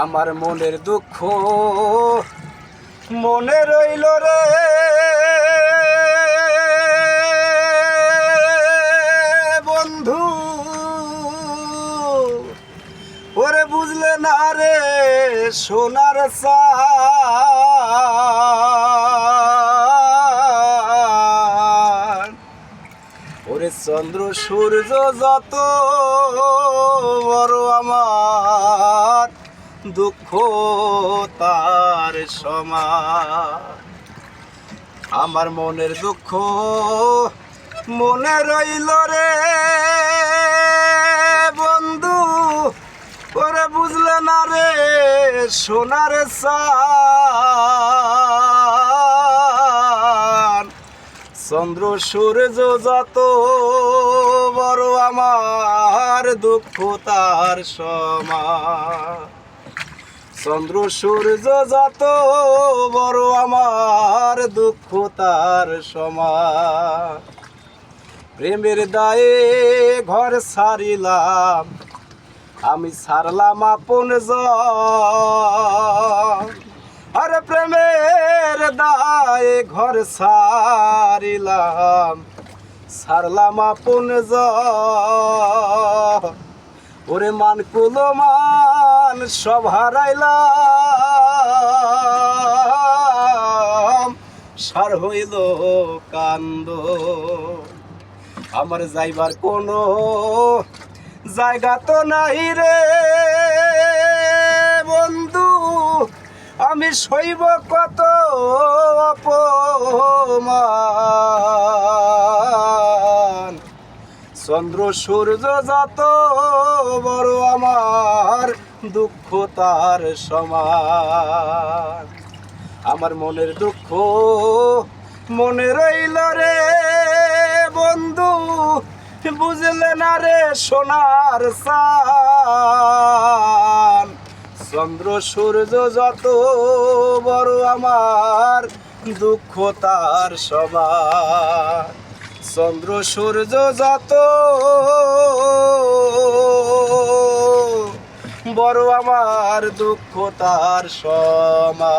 আমার মনের দুঃখ মনে রইল রে বন্ধু, ওরে বুঝলে না রে সোনার চাঁদ, ওরে চন্দ্র সূর্য যত বড় আমার দুঃখ তার সমান। আমার মনের দুঃখ মনে রইল রে বন্ধু, ওরে বুঝলে না রে সোনার চাঁদ, চন্দ্র সূর্য যত বড় আমার দুঃখ তার সমান। চন্দ্র সূর্য যত বড় আমার দুঃখ তার সমান। প্রেমের দায়ে ঘর ছাড়িলাম আমি, ছাড়লাম আপন জন। আরে প্রেমের দায়ে ঘর ছাড়িলাম, ছাড়লাম আপন জন। ওরে মান কুলো মান সব হারাইলাম, সার হইল কান্দ। আমার যাইবার কোনো জায়গা তো নাই রে বন্ধু, আমি সইব কত অপমান। চন্দ্র সূর্য যত বড় আমার দুঃখ তার সমান। আমার মনের দুঃখ মনে রইল রে বন্ধু, বুঝলে না রে সোনার চাঁদ, চন্দ্র সূর্য যত বড় আমার দুঃখ তার সমান। চন্দ্র সূর্য যত বড় আমার দুঃখ তার সমান।